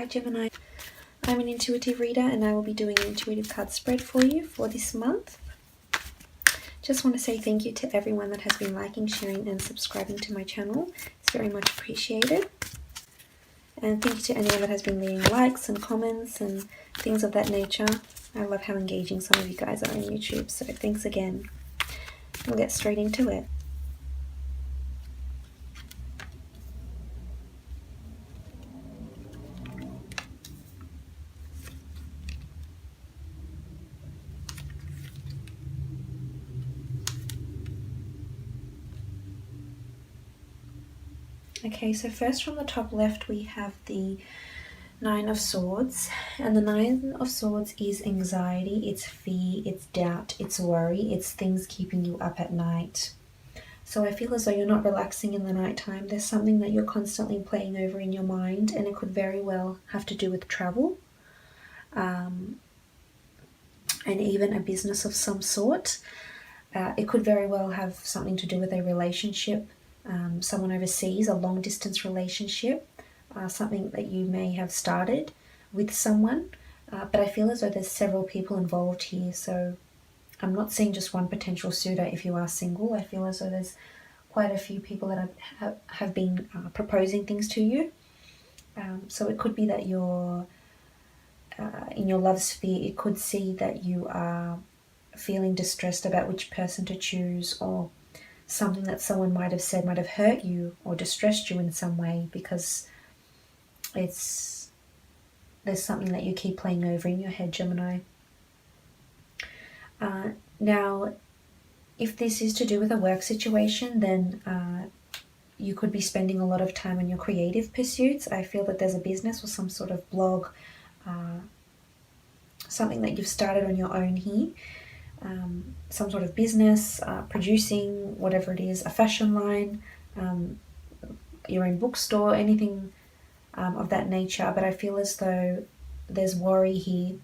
Hi Gemini, I'm an intuitive reader and I will be doing an intuitive card spread for you for this month. Just want to say thank you to everyone that has been liking, sharing and subscribing to my channel. It's very much appreciated. And thank you to anyone that has been leaving likes and comments and things of that nature. I love how engaging some of you guys are on YouTube, so thanks again. We'll get straight into it. Okay, so first from the top left we have the Nine of Swords, and the Nine of Swords is anxiety, it's fear, it's doubt, it's worry, it's things keeping you up at night. So I feel as though you're not relaxing in the night time. There's something that you're constantly playing over in your mind, and it could very well have to do with travel, and even a business of some sort. It could very well have something to do with a relationship, someone overseas, a long distance relationship, something that you may have started with someone, but I feel as though there's several people involved here. So I'm not seeing just one potential suitor if you are single. I feel as though there's quite a few people that have been proposing things to you. So it could be that you're in your love sphere, it could see that you are feeling distressed about which person to choose, or something that someone might have said might have hurt you or distressed you in some way, because there's something that you keep playing over in your head, Gemini. Now, if this is to do with a work situation, then you could be spending a lot of time on your creative pursuits. I feel that there's a business or some sort of blog, something that you've started on your own here. Some sort of business, producing, whatever it is, a fashion line, your own bookstore, anything of that nature. But I feel as though there's worry here.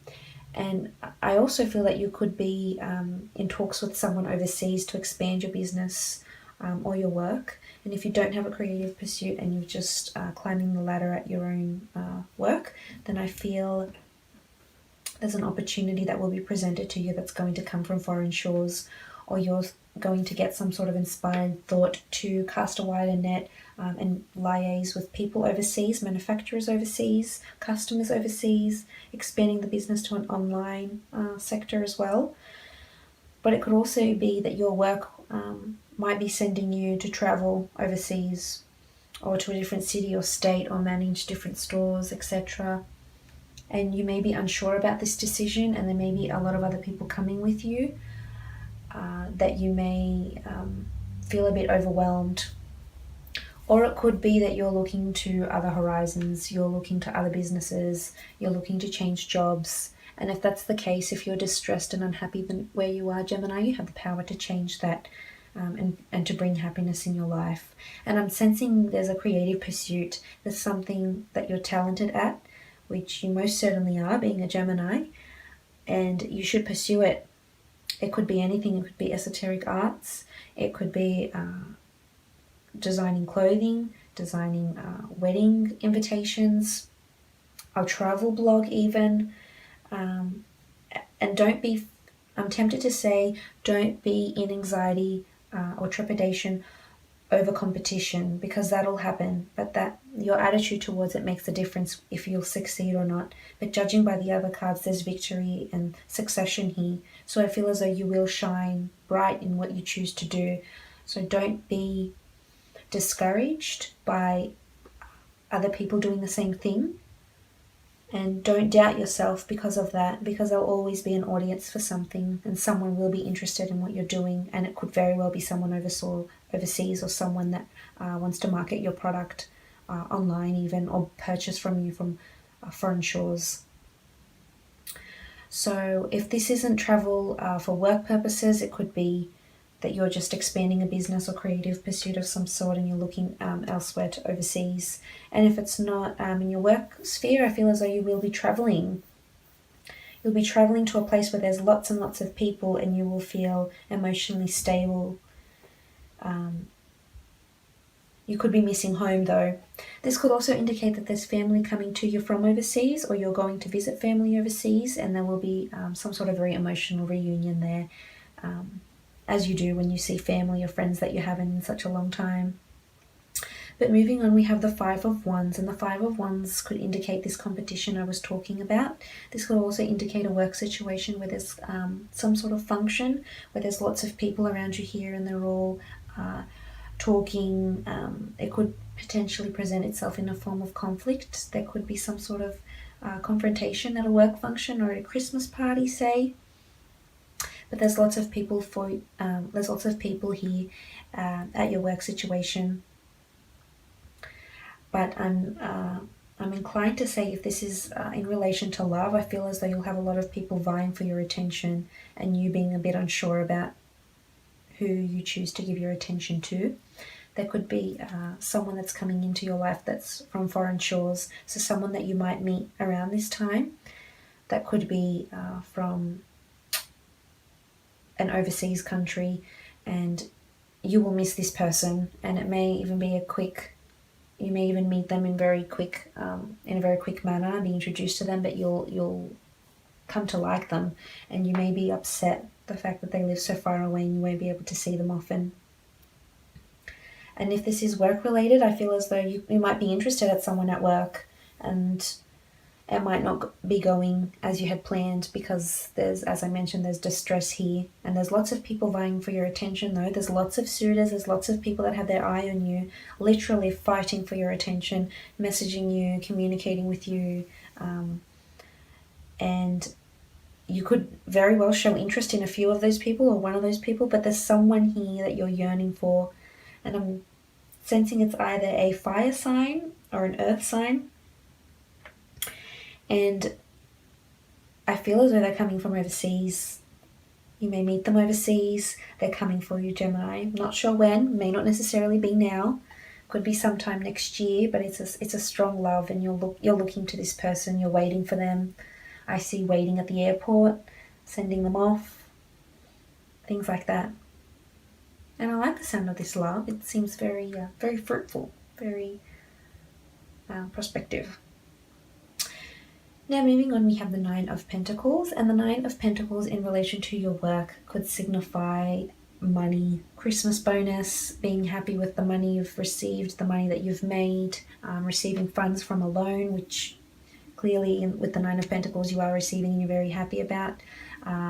And I also feel that you could be in talks with someone overseas to expand your business or your work. And if you don't have a creative pursuit and you're just climbing the ladder at your own work, then I feel there's an opportunity that will be presented to you that's going to come from foreign shores, or you're going to get some sort of inspired thought to cast a wider net and liaise with people overseas, manufacturers overseas, customers overseas, expanding the business to an online sector as well. But it could also be that your work might be sending you to travel overseas, or to a different city or state, or manage different stores, etc. And you may be unsure about this decision, and there may be a lot of other people coming with you, that you may feel a bit overwhelmed. Or it could be that you're looking to other horizons, you're looking to other businesses, you're looking to change jobs. And if that's the case, if you're distressed and unhappy where you are, Gemini, you have the power to change that and to bring happiness in your life. And I'm sensing there's a creative pursuit. There's something that you're talented at, which you most certainly are, being a Gemini, and you should pursue it. It could be anything. It could be esoteric arts. It could be designing clothing, designing wedding invitations, a travel blog even. And don't be, I'm tempted to say, don't be in anxiety or trepidation over competition, because that'll happen, but that your attitude towards it makes a difference if you'll succeed or not. But judging by the other cards, there's victory and succession here, so I feel as though you will shine bright in what you choose to do. So don't be discouraged by other people doing the same thing, and don't doubt yourself because of that, because there'll always be an audience for something, and someone will be interested in what you're doing, and it could very well be someone overseas, or someone that wants to market your product online even, or purchase from you from foreign shores. So if this isn't travel for work purposes, it could be that you're just expanding a business or creative pursuit of some sort, and you're looking elsewhere to overseas. And if it's not in your work sphere, I feel as though you will be traveling. You'll be traveling to a place where there's lots and lots of people, and you will feel emotionally stable. You could be missing home though. This could also indicate that there's family coming to you from overseas, or you're going to visit family overseas, and there will be some sort of very emotional reunion there, as you do when you see family or friends that you haven't in such a long time. But moving on, we have the Five of Wands, and the Five of Wands could indicate this competition I was talking about. This could also indicate a work situation where there's some sort of function, where there's lots of people around you here and they're all talking. It could potentially present itself in a form of conflict. There could be some sort of confrontation at a work function or at a Christmas party, say. But there's lots of people here at your work situation. But I'm inclined to say if this is in relation to love, I feel as though you'll have a lot of people vying for your attention and you being a bit unsure about who you choose to give your attention to. There could be someone that's coming into your life that's from foreign shores, so someone that you might meet around this time. That could be from an overseas country, and you will miss this person, and it may even be you may even meet them in a very quick manner, be introduced to them, but you'll come to like them, and you may be upset the fact that they live so far away and you won't be able to see them often. And if this is work related, I feel as though you might be interested at someone at work, and it might not be going as you had planned because as I mentioned, there's distress here, and there's lots of people vying for your attention though. There's lots of suitors, there's lots of people that have their eye on you, literally fighting for your attention, messaging you, communicating with you, and you could very well show interest in a few of those people or one of those people, but there's someone here that you're yearning for, and I'm sensing it's either a fire sign or an earth sign. And I feel as though they're coming from overseas. You may meet them overseas. They're coming for you, Gemini. I'm not sure when. May not necessarily be now. Could be sometime next year. But it's a strong love, and you're looking to this person. You're waiting for them. I see waiting at the airport, sending them off, things like that. And I like the sound of this love. It seems very very fruitful, very prospective. Now moving on, we have the Nine of Pentacles, and the Nine of Pentacles in relation to your work could signify money, Christmas bonus, being happy with the money you've received, the money that you've made, receiving funds from a loan, which clearly with the Nine of Pentacles you are receiving and you're very happy about.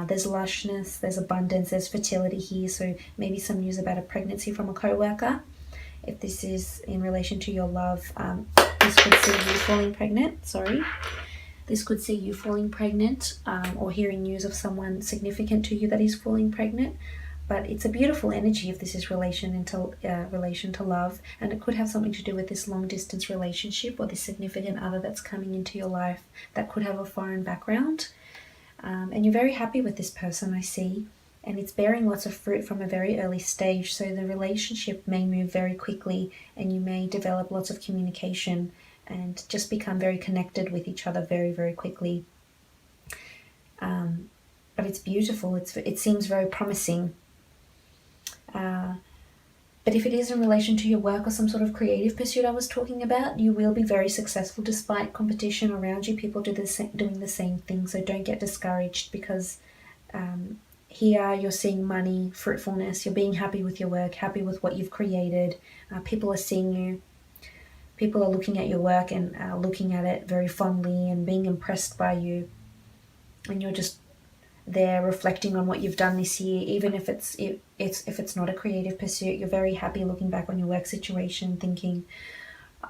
There's lushness, there's abundance, there's fertility here, so maybe some news about a pregnancy from a co-worker. If this is in relation to your love, this could see you falling pregnant, This could see you falling pregnant, or hearing news of someone significant to you that is falling pregnant. But it's a beautiful energy if this is relation to love, and it could have something to do with this long distance relationship or this significant other that's coming into your life that could have a foreign background. And you're very happy with this person, I see, and it's bearing lots of fruit from a very early stage, so the relationship may move very quickly and you may develop lots of communication and just become very connected with each other very, very quickly. But it's beautiful. It seems very promising. But if it is in relation to your work or some sort of creative pursuit I was talking about, you will be very successful despite competition around you, people doing the same thing. So don't get discouraged, because here you're seeing money, fruitfulness, you're being happy with your work, happy with what you've created. People are seeing you. People are looking at your work and looking at it very fondly and being impressed by you. And you're just there reflecting on what you've done this year, even if it's not a creative pursuit. You're very happy looking back on your work situation, thinking,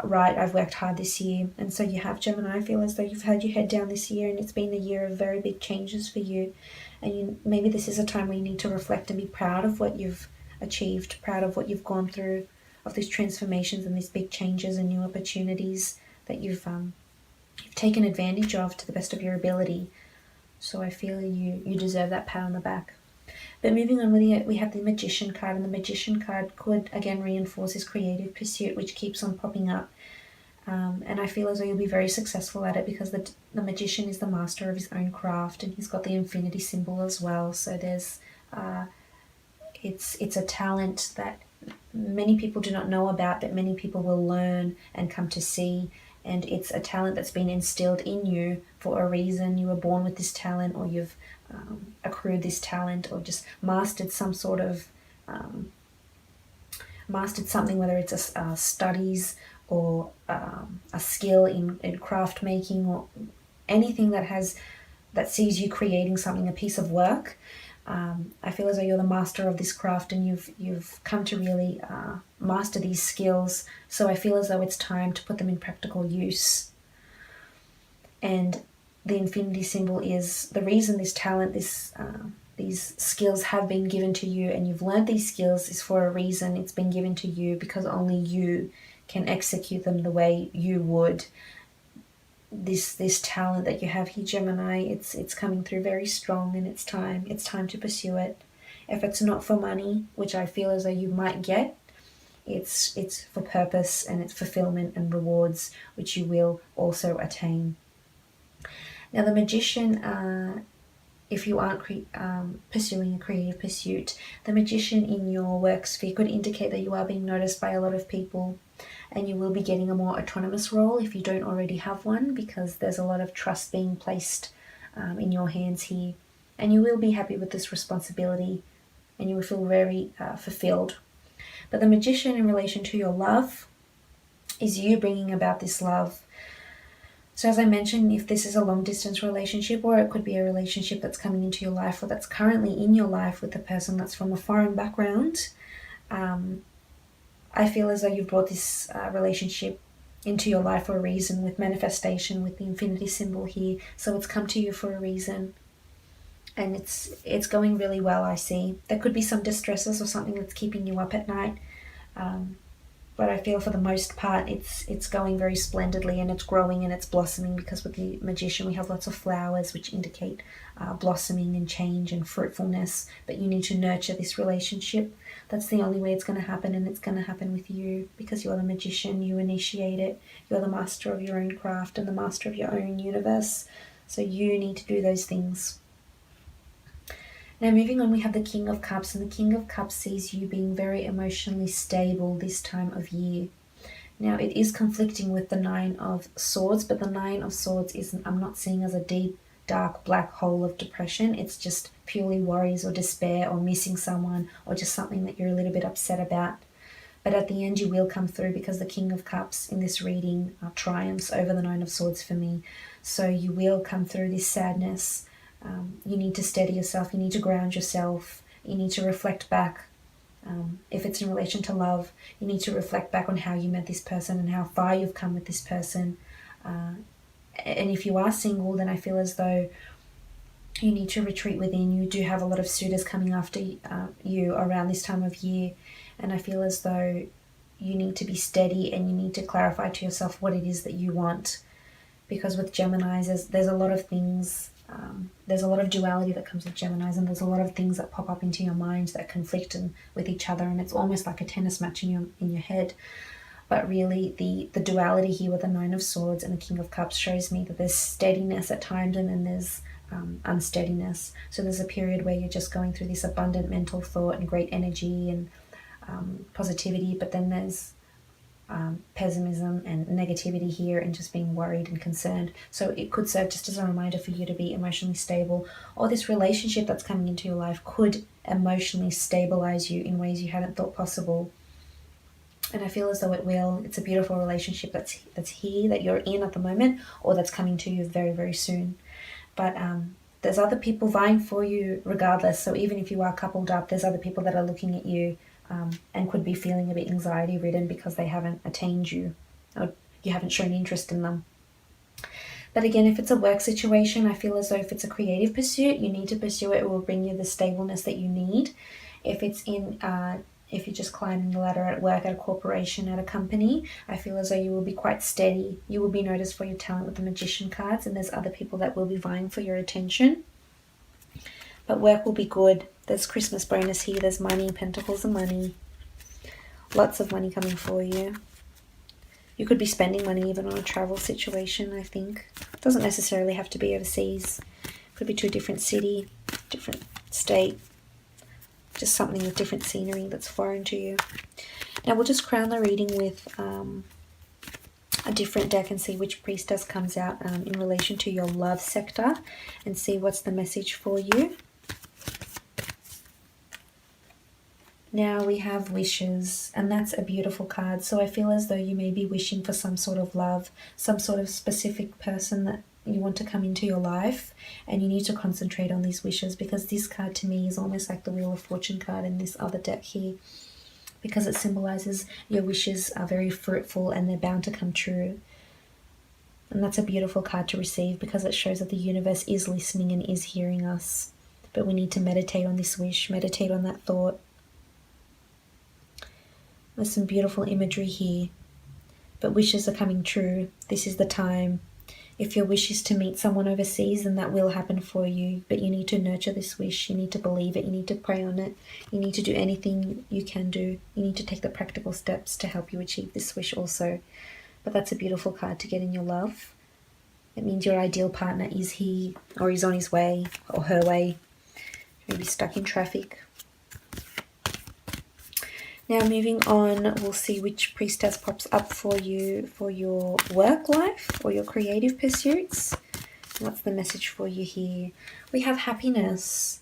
right, I've worked hard this year. And so you have, Gemini. I feel as though you've had your head down this year, and it's been a year of very big changes for you. And maybe this is a time where you need to reflect and be proud of what you've achieved, proud of what you've gone through, of these transformations and these big changes and new opportunities that you've taken advantage of to the best of your ability. So I feel you deserve that pat on the back. But moving on, we have the Magician card, and the Magician card could again reinforce his creative pursuit, which keeps on popping up. And I feel as though you'll be very successful at it, because the Magician is the master of his own craft, and he's got the infinity symbol as well. So there's it's a talent that many people do not know about, but many people will learn and come to see. And it's a talent that's been instilled in you for a reason. You were born with this talent, or you've accrued this talent, or just mastered some sort of mastered something, whether it's studies or a skill in craft making, or anything that sees you creating something, a piece of work. I feel as though you're the master of this craft, and you've come to really master these skills. So I feel as though it's time to put them in practical use. And the infinity symbol is the reason this talent, these skills have been given to you, and you've learned these skills is for a reason. It's been given to you because only you can execute them the way you would. This talent that you have here, Gemini, it's coming through very strong, and it's time to pursue it. If it's not for money, which I feel as though you might get, it's for purpose, and it's fulfillment and rewards, which you will also attain. Now the Magician, if you aren't pursuing a creative pursuit, the Magician in your work sphere could indicate that you are being noticed by a lot of people, and you will be getting a more autonomous role if you don't already have one, because there's a lot of trust being placed in your hands here, and you will be happy with this responsibility, and you will feel very fulfilled. But the Magician in relation to your love is you bringing about this love. So as I mentioned, if this is a long distance relationship, or it could be a relationship that's coming into your life, or that's currently in your life with a person that's from a foreign background, I feel as though you've brought this relationship into your life for a reason, with manifestation, with the infinity symbol here. So it's come to you for a reason, and it's going really well, I see. There could be some distresses or something that's keeping you up at night, but I feel for the most part it's going very splendidly, and it's growing and it's blossoming, because with the Magician we have lots of flowers which indicate blossoming and change and fruitfulness. But you need to nurture this relationship. That's the only way it's going to happen, and it's going to happen with you, because you're the Magician. You initiate it. You're the master of your own craft and the master of your own universe. So you need to do those things. Now moving on, we have the King of Cups, and the King of Cups sees you being very emotionally stable this time of year. Now it is conflicting with the Nine of Swords, but the Nine of Swords I'm not seeing as a deep, dark, black hole of depression. It's just purely worries or despair or missing someone, or just something that you're a little bit upset about. But at the end you will come through, because the King of Cups in this reading triumphs over the Nine of Swords for me. So you will come through this sadness. You need to steady yourself, you need to ground yourself, you need to reflect back. If it's in relation to love, you need to reflect back on how you met this person and how far you've come with this person. And if you are single, then I feel as though you need to retreat within. You do have a lot of suitors coming after you around this time of year, and I feel as though you need to be steady, and you need to clarify to yourself what it is that you want. Because with Geminis, there's a lot of things. There's a lot of duality that comes with Geminis, and there's a lot of things that pop up into your mind that conflict with each other, and it's almost like a tennis match in your head. But really, the duality here with the Nine of Swords and the King of Cups shows me that there's steadiness at times, and then there's unsteadiness. So there's a period where you're just going through this abundant mental thought and great energy and positivity, but then there's pessimism and negativity here, and just being worried and concerned. So it could serve just as a reminder for you to be emotionally stable, or this relationship that's coming into your life could emotionally stabilize you in ways you hadn't thought possible. And I feel as though it will. It's a beautiful relationship that's here, that you're in at the moment, or that's coming to you very, very soon. But there's other people vying for you regardless. So even if you are coupled up, there's other people that are looking at you and could be feeling a bit anxiety-ridden because they haven't attained you, or you haven't shown interest in them. But again, if it's a work situation, I feel as though if it's a creative pursuit, you need to pursue it. It will bring you the stableness that you need. If it's if you're just climbing the ladder at work, at a corporation, at a company, I feel as though you will be quite steady. You will be noticed for your talent with the Magician cards, and there's other people that will be vying for your attention. But work will be good. There's Christmas bonus here. There's money, pentacles and money. Lots of money coming for you. You could be spending money even on a travel situation, I think. It doesn't necessarily have to be overseas. Could be to a different city, different state. Just something with different scenery that's foreign to you. Now we'll just crown the reading with a different deck and see which priestess comes out in relation to your love sector, and see what's the message for you. Now we have wishes, and that's a beautiful card. So I feel as though you may be wishing for some sort of love, some sort of specific person that you want to come into your life, and you need to concentrate on these wishes, because this card to me is almost like the Wheel of Fortune card in this other deck here, because it symbolizes your wishes are very fruitful and they're bound to come true. And that's a beautiful card to receive, because it shows that the universe is listening and is hearing us. But we need to meditate on this wish, meditate on that thought. There's some beautiful imagery here, but wishes are coming true. This is the time. If your wish is to meet someone overseas, then that will happen for you, but you need to nurture this wish. You need to believe it. You need to pray on it. You need to do anything you can do. You need to take the practical steps to help you achieve this wish also. But that's a beautiful card to get in your love. It means your ideal partner is here, or he's on his way, or her way. Maybe stuck in traffic. Now moving on, we'll see which priestess pops up for you for your work life or your creative pursuits. What's the message for you here? We have happiness.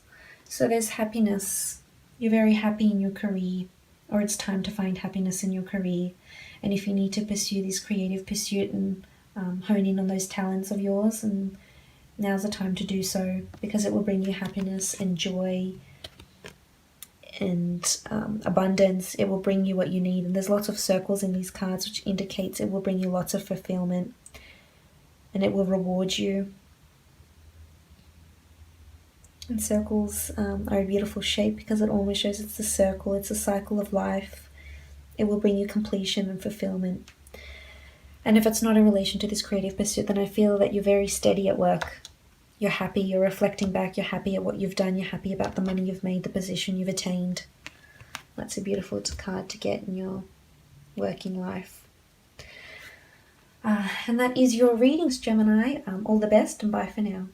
So there's happiness. You're very happy in your career, or it's time to find happiness in your career. And if you need to pursue this creative pursuit and hone in on those talents of yours, and now's the time to do so, because it will bring you happiness and joy and abundance. It will bring you what you need, and there's lots of circles in these cards, which indicates it will bring you lots of fulfillment, and it will reward you. And circles are a beautiful shape, because it almost shows it's a circle, it's a cycle of life. It will bring you completion and fulfillment. And if it's not in relation to this creative pursuit, then I feel that you're very steady at work. You're happy, you're reflecting back, you're happy at what you've done, you're happy about the money you've made, the position you've attained. That's a beautiful card to get in your working life. And that is your readings, Gemini. All the best, and bye for now.